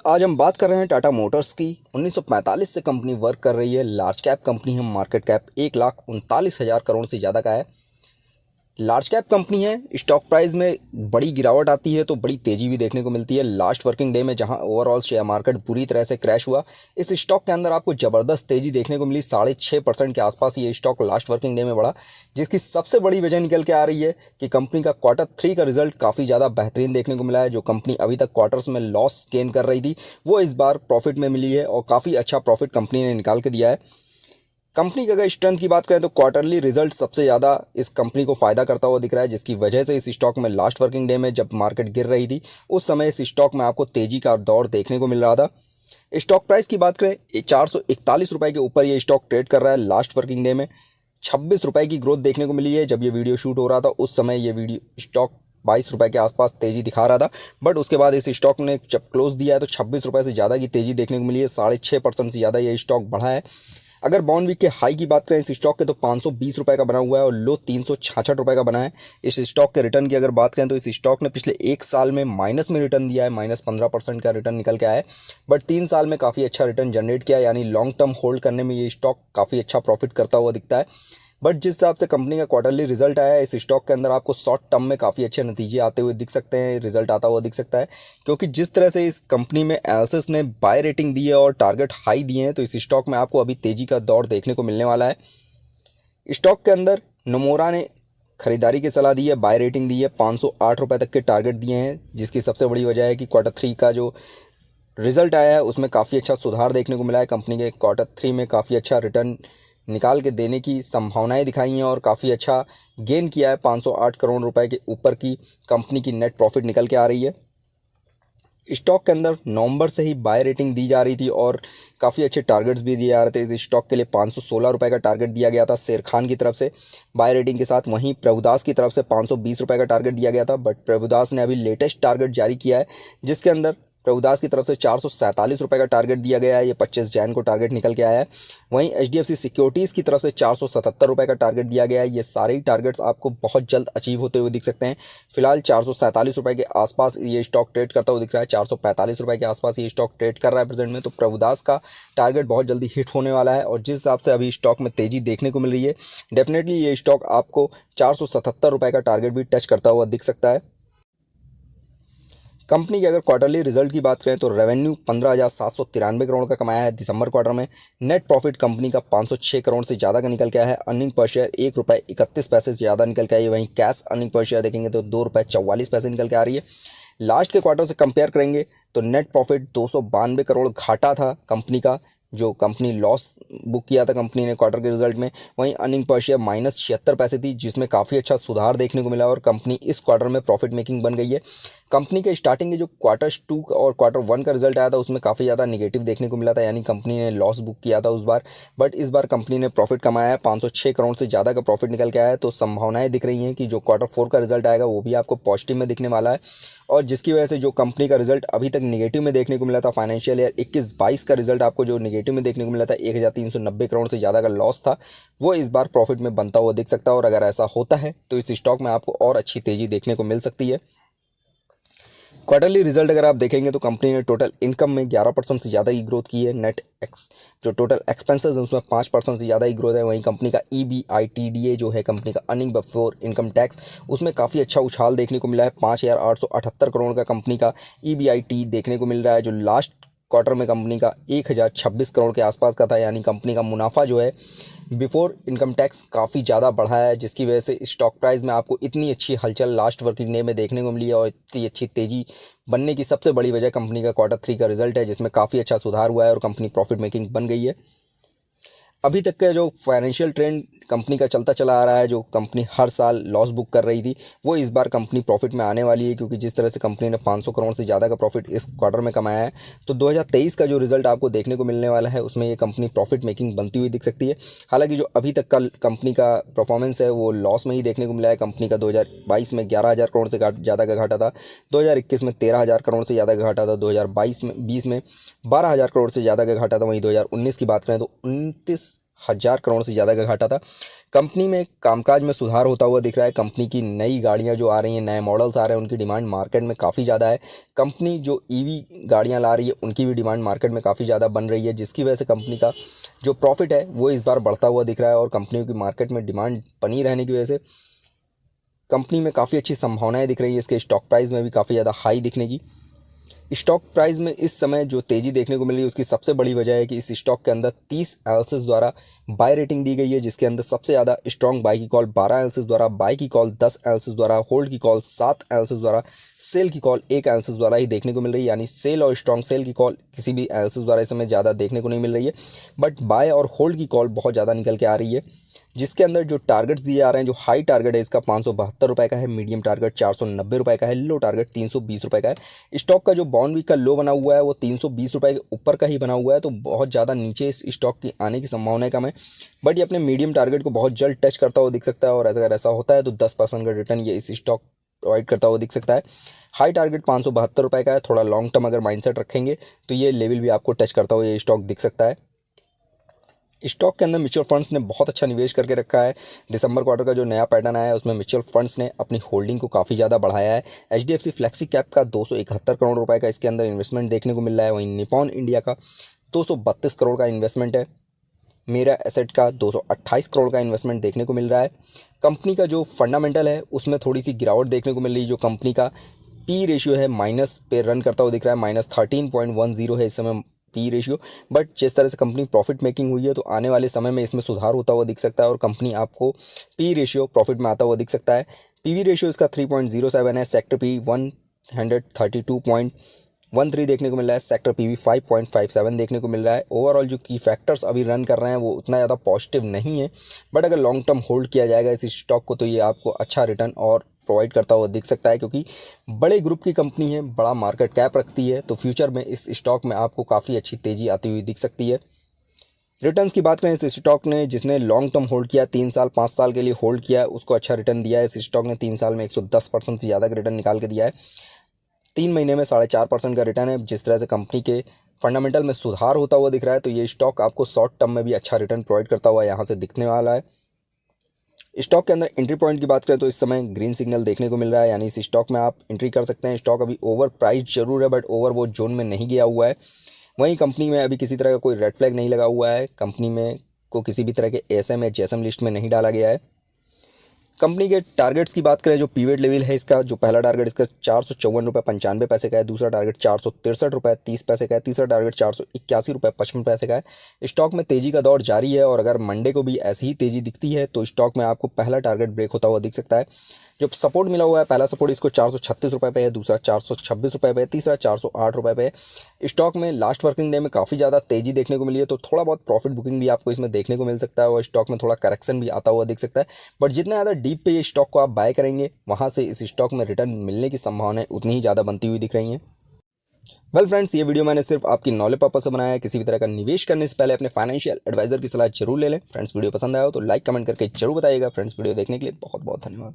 आज हम बात कर रहे हैं टाटा मोटर्स की। 1945 से कंपनी वर्क कर रही है। लार्ज कैप कंपनी है। मार्केट कैप 1,39,000 करोड़ से ज़्यादा का है। लार्ज कैप कंपनी है। स्टॉक प्राइस में बड़ी गिरावट आती है तो बड़ी तेज़ी भी देखने को मिलती है। लास्ट वर्किंग डे में जहां ओवरऑल शेयर मार्केट बुरी तरह से क्रैश हुआ, इस स्टॉक के अंदर आपको ज़बरदस्त तेज़ी देखने को मिली। 6.5% के आसपास ये स्टॉक लास्ट वर्किंग डे में बढ़ा, जिसकी सबसे बड़ी वजह निकल के आ रही है कि कंपनी का Q3 का रिजल्ट काफ़ी ज़्यादा बेहतरीन देखने को मिला है। जो कंपनी अभी तक क्वार्टर्स में लॉस गेन कर रही थी, वो इस बार प्रॉफिट में मिली है और काफ़ी अच्छा प्रॉफिट कंपनी ने निकाल के दिया है। कंपनी की अगर स्ट्रेंथ की बात करें तो क्वार्टरली रिजल्ट सबसे ज़्यादा इस कंपनी को फ़ायदा करता हुआ दिख रहा है, जिसकी वजह से इस स्टॉक में लास्ट वर्किंग डे में जब मार्केट गिर रही थी, उस समय इस स्टॉक में आपको तेज़ी का दौर देखने को मिल रहा था। स्टॉक प्राइस की बात करें, 441 रुपये के ऊपर ये स्टॉक ट्रेड कर रहा है। लास्ट वर्किंग डे में 26 रुपये की ग्रोथ देखने को मिली है। जब ये वीडियो शूट हो रहा था उस समय ये वीडियो स्टॉक 22 रुपये के आसपास तेज़ी दिखा रहा था, बट उसके बाद इस स्टॉक ने जब क्लोज दिया है तो 26 रुपये से ज़्यादा की तेज़ी देखने को मिली है। 6.5% से ज़्यादा ये स्टॉक बढ़ा है। अगर बॉन्ड वीक के हाई की बात करें इस स्टॉक के, तो 520 रुपये का बना हुआ है और लो 366 रुपये का बना है। इस स्टॉक के रिटर्न की अगर बात करें तो इस स्टॉक ने पिछले एक साल में माइनस में रिटर्न दिया है, -15% का रिटर्न निकल के आया है, बट 3 साल में काफ़ी अच्छा रिटर्न जनरेट किया है। यानी लॉन्ग टर्म होल्ड करने में ये स्टॉक काफ़ी अच्छा प्रॉफिट करता हुआ दिखता है। बट जिस हिसाब से कंपनी का क्वार्टरली रिजल्ट आया है, इस स्टॉक के अंदर आपको शॉर्ट टर्म में काफ़ी अच्छे नतीजे आते हुए दिख सकते हैं, रिजल्ट आता हुआ दिख सकता है। क्योंकि जिस तरह से इस कंपनी में एनालिसिस ने बाय रेटिंग दी है और टारगेट हाई दिए हैं, तो इस स्टॉक में आपको अभी तेज़ी का दौर देखने को मिलने वाला है। स्टॉक के अंदर नोमोरा ने खरीदारी की सलाह दी है, बाय रेटिंग दी है, 508 रुपये तक के टारगेट दिए हैं, जिसकी सबसे बड़ी वजह है कि Q3 का जो रिजल्ट आया है उसमें काफ़ी अच्छा सुधार देखने को मिला है। कंपनी के Q3 में काफ़ी अच्छा रिटर्न निकाल के देने की संभावनाएं दिखाई हैं और काफ़ी अच्छा गेन किया है। 508 करोड़ रुपए के ऊपर की कंपनी की नेट प्रॉफिट निकल के आ रही है। स्टॉक के अंदर नवंबर से ही बाय रेटिंग दी जा रही थी और काफ़ी अच्छे टारगेट्स भी दिए जा रहे थे। इस स्टॉक के लिए 516 रुपये का टारगेट दिया गया था शेर खान की तरफ से बाय रेटिंग के साथ। वहीं प्रभुदास की तरफ से 520 रुपये का टारगेट दिया गया था, बट प्रभुदास ने अभी लेटेस्ट टारगेट जारी किया है, जिसके अंदर प्रभुदास की तरफ से 447 रुपये का टारगेट दिया गया है। ये 25 जैन को टारगेट निकल के आया है। वहीं HDFC सिक्योरिटीज़ की तरफ से 477 रुपये का टारगेट दिया गया है। ये सारे ही टारगेट्स आपको बहुत जल्द अचीव होते हुए दिख सकते हैं। फिलहाल 447 रुपये के आसपास ये स्टॉक ट्रेड करता हुआ दिख रहा है। 445 रुपये के आसपास ये स्टॉक ट्रेड कर रहा है प्रेजेंट में। तो प्रभुदास का टारगेट बहुत जल्दी हिट होने वाला है और जिस हिसाब से अभी स्टॉक में तेज़ी देखने को मिल रही है, डेफिनेटली ये स्टॉक आपको 477 रुपये का टारगेट भी टच करता हुआ दिख सकता है। कंपनी के अगर क्वार्टरली रिजल्ट की बात करें तो रेवेन्यू 15,793 करोड़ का कमाया है दिसंबर क्वार्टर में। नेट प्रॉफिट कंपनी का 506 करोड़ से ज़्यादा का निकल के आया है। अर्निंग पर शेयर ₹1.31 से ज़्यादा निकल के आई है। वहीं कैश अर्निंग पर शेयर देखेंगे तो ₹2.44 निकल के आ रही है। लास्ट के क्वार्टर से कंपेयर करेंगे तो नेट प्रॉफिट 292 करोड़ घाटा था कंपनी का, जो कंपनी लॉस बुक किया था कंपनी ने क्वार्टर के रिजल्ट में। वहीं अर्निंग पर शेयर -76 थी, जिसमें काफ़ी अच्छा सुधार देखने को मिला और कंपनी इस क्वार्टर में प्रॉफिट मेकिंग बन गई है। कंपनी के स्टार्टिंग के जो Q2 और Q1 का रिजल्ट आया था उसमें काफ़ी ज़्यादा निगेटिव देखने को मिला था, यानी कंपनी ने लॉस बुक किया था उस बार। बट इस बार कंपनी ने प्रॉफिट कमाया है, 506 करोड़ से ज़्यादा का प्रॉफिट निकल के आया है। तो संभावनाएं दिख रही हैं कि जो Q4 का रिजल्ट आएगा वो भी आपको पॉजिटिव में दिखने वाला है, और जिसकी वजह से जो कंपनी का रिजल्ट अभी तक निगेटिव में देखने को मिला था, फाइनेंशियल ईयर 21-22 का रिजल्ट आपको जो निगेटिव में देखने को मिला था, 1,390 करोड़ से ज़्यादा का लॉस था, वो इस बार प्रॉफिट में बनता हुआ दिख सकता है। और अगर ऐसा होता है तो इस स्टॉक में आपको और अच्छी तेज़ी देखने को मिल सकती है। क्वार्टरली रिजल्ट अगर आप देखेंगे तो कंपनी ने टोटल इनकम में 11% से ज़्यादा की ग्रोथ की है। नेट एक्स जो टोटल एक्सपेंसेस हैं उसमें 5% से ज़्यादा की ग्रोथ है। वहीं कंपनी का EBITDA जो है कंपनी का अर्निंग बिफोर इनकम टैक्स, उसमें काफ़ी अच्छा उछाल देखने को मिला है। 5,878 करोड़ का कंपनी का EBIT देखने को मिल रहा है, जो लास्ट क्वार्टर में कंपनी का 1,026 करोड़ के आसपास का था। यानी कंपनी का मुनाफा जो है बिफोर इनकम टैक्स काफ़ी ज़्यादा बढ़ा है, जिसकी वजह से स्टॉक प्राइस में आपको इतनी अच्छी हलचल लास्ट वर्किंग डे में देखने को मिली है। और इतनी अच्छी तेज़ी बनने की सबसे बड़ी वजह कंपनी का Q3 का रिजल्ट है, जिसमें काफ़ी अच्छा सुधार हुआ है और कंपनी प्रॉफिट मेकिंग बन गई है। अभी तक का जो फाइनेंशियल ट्रेंड कंपनी का चलता चला आ रहा है, जो कंपनी हर साल लॉस बुक कर रही थी, वो इस बार कंपनी प्रॉफिट में आने वाली है, क्योंकि जिस तरह से कंपनी ने 500 करोड़ से ज़्यादा का प्रॉफिट इस क्वार्टर में कमाया है, तो 2023 का जो रिजल्ट आपको देखने को मिलने वाला है उसमें ये कंपनी प्रॉफिट मेकिंग बनती हुई दिख सकती है। हालांकि जो अभी तक का कंपनी का परफॉर्मेंस है वो लॉस में ही देखने को मिला है। कंपनी का 2022 में 11,000 करोड़ से ज़्यादा का घाटा था, 2021 में 13,000 करोड़ से ज़्यादा का घाटा था, 2022 में 12,000 करोड़ से ज़्यादा का घाटा था। वहीं 2019 की बात करें तो 1000 करोड़ से ज़्यादा का घाटा था। कंपनी में कामकाज में सुधार होता हुआ दिख रहा है। कंपनी की नई गाड़ियां जो आ रही हैं, नए मॉडल्स आ रहे हैं, उनकी डिमांड मार्केट में काफ़ी ज़्यादा है। कंपनी जो ईवी गाड़ियां ला रही है उनकी भी डिमांड मार्केट में काफ़ी ज़्यादा बन रही है, जिसकी वजह से कंपनी का जो प्रॉफिट है वो इस बार बढ़ता हुआ दिख रहा है। और कंपनियों की मार्केट में डिमांड बनी रहने की वजह से कंपनी में काफ़ी अच्छी संभावनाएं दिख रही है। इसके स्टॉक प्राइस में भी काफ़ी ज़्यादा हाई दिखने की। स्टॉक प्राइस में इस समय जो तेज़ी देखने को मिल रही है उसकी सबसे बड़ी वजह है कि इस स्टॉक के अंदर 30 एनालिसिस द्वारा बाय रेटिंग दी गई है, जिसके अंदर सबसे ज़्यादा स्ट्रॉन्ग बाय की कॉल 12 एनालिसिस द्वारा, बाय की कॉल 10 एनालिसिस द्वारा, होल्ड की कॉल 7 एनालिसिस द्वारा, सेल की कॉल 1 एनालिसिस द्वारा ही देखने को मिल रही है। यानी सेल और स्ट्रॉन्ग सेल की कॉल किसी भी एनालिसिस द्वारा इस समय ज़्यादा देखने को नहीं मिल रही है, बट बाय और होल्ड की कॉल बहुत ज़्यादा निकल के आ रही है। जिसके अंदर जो टारगेट्स दिए जा रहे हैं, जो हाई टारगेट है इसका 572 रुपये का है, मीडियम टारगेट 490 रुपये का है, लो टारगेट 320 रुपये का है। स्टॉक का जो बॉन्ड वीक का लो बना हुआ है वो 320 रुपये के ऊपर का ही बना हुआ है, तो बहुत ज़्यादा नीचे इस स्टॉक की आने की संभावना कम है। बट ये अपने मीडियम टारगेट को बहुत जल्द टच करता हुआ दिख सकता है, और अगर ऐसा होता है तो 10% का रिटर्न ये इस स्टॉक प्रोवाइड करता हुआ दिख सकता है। हाई टारगेट 572 रुपये का है। थोड़ा लॉन्ग टर्म अगर माइंडसेट रखेंगे तो ये लेवल भी आपको टच करता हुआ ये स्टॉक दिख सकता है। स्टॉक के अंदर म्यूचुअल फंड्स ने बहुत अच्छा निवेश करके रखा है। दिसंबर क्वार्टर का जो नया पैटर्न आया है उसमें म्यूचुअल फंड्स ने अपनी होल्डिंग को काफ़ी ज़्यादा बढ़ाया है। HDFC फ्लेक्सी कैप का 271 करोड़ रुपए का इसके अंदर इन्वेस्टमेंट देखने को मिल रहा है। वहीं निपॉन इंडिया का 232 करोड़ का इन्वेस्टमेंट है। मेरा एसेट का 228 करोड़ का इन्वेस्टमेंट देखने को मिल रहा है। कंपनी का जो फंडामेंटल है उसमें थोड़ी सी गिरावट देखने को मिल रही है। जो कंपनी का पी रेशियो है माइनस पे रन करता हुआ दिख रहा है, -13.10 है इस समय पी रेशियो। बट जिस तरह से कंपनी प्रॉफिट मेकिंग हुई है तो आने वाले समय में इसमें सुधार होता हुआ दिख सकता है और कंपनी आपको पी रेशियो प्रॉफिट में आता हुआ दिख सकता है। पीवी रेशियो इसका 3.07 है। सेक्टर पी 132.13 देखने को मिल रहा है। सेक्टर पीवी 5.57 देखने को मिल रहा है। ओवरऑल जो की फैक्टर्स अभी रन कर रहे हैं वो उतना ज़्यादा पॉजिटिव नहीं है, बट अगर लॉन्ग टर्म होल्ड किया जाएगा इस स्टॉक को तो ये आपको अच्छा रिटर्न और प्रोवाइड करता हुआ दिख सकता है, क्योंकि बड़े ग्रुप की कंपनी है, बड़ा मार्केट कैप रखती है, तो फ्यूचर में इस स्टॉक में आपको काफ़ी अच्छी तेज़ी आती हुई दिख सकती है। रिटर्न्स की बात करें इस स्टॉक ने, जिसने लॉन्ग टर्म होल्ड किया 3 साल 5 साल के लिए होल्ड किया है, उसको अच्छा रिटर्न दिया है। इस स्टॉक ने 3 साल में 110% से ज़्यादा का रिटर्न निकाल के दिया है। 3 महीने में 4.5% का रिटर्न है। जिस तरह से कंपनी के फंडामेंटल में सुधार होता हुआ दिख रहा है तो ये स्टॉक आपको शॉर्ट टर्म में भी अच्छा रिटर्न प्रोवाइड करता हुआ यहाँ से दिखने वाला है। स्टॉक के अंदर एंट्री पॉइंट की बात करें तो इस समय ग्रीन सिग्नल देखने को मिल रहा है, यानी इस स्टॉक में आप एंट्री कर सकते हैं। स्टॉक अभी ओवर प्राइस जरूर है, बट ओवर वो जोन में नहीं गया हुआ है। वहीं कंपनी में अभी किसी तरह का कोई रेड फ्लैग नहीं लगा हुआ है। कंपनी में को किसी भी तरह के एसएम या जेएसएम लिस्ट में नहीं डाला गया है। कंपनी के टारगेट्स की बात करें, जो पीवेट लेवल है इसका, जो पहला टारगेट इसका 454.95 का है, दूसरा टारगेट 463.30 का है, तीसरा टारगेट 481.55 का है। स्टॉक में तेजी का दौर जारी है और अगर मंडे को भी ऐसी ही तेजी दिखती है तो स्टॉक में आपको पहला टारगेट ब्रेक होता हुआ दिख सकता है। जो सपोर्ट मिला हुआ है, पहला सपोर्ट इसको 436 रुपये पे है, दूसरा 426 रुपये पे है, तीसरा 408 रुपये पे है। स्टॉक में लास्ट वर्किंग डे में काफ़ी ज़्यादा तेज़ी देखने को मिली है, तो थोड़ा बहुत प्रॉफिट बुकिंग भी आपको इसमें देखने को मिल सकता है और स्टॉक में थोड़ा करेक्शन भी आता हुआ दिख सकता है। बट जितना ज़्यादा डीप पे ये स्टॉक को आप बाय करेंगे वहाँ से इस स्टॉक में रिटर्न मिलने की संभावनाएं उतनी ही ज़्यादा बनती हुई दिख रही हैं। वेल फ्रेंड्स, ये वीडियो मैंने सिर्फ आपकी नॉलेज पर्पस से बनाया है। किसी भी तरह का निवेश करने से पहले अपने फाइनेंशियल एडवाइजर की सलाह जरूर ले लें। फ्रेंड्स, वीडियो पसंद आया हो तो लाइक कमेंट करके जरूर बताइएगा। फ्रेंड्स, वीडियो देखने के लिए बहुत बहुत धन्यवाद।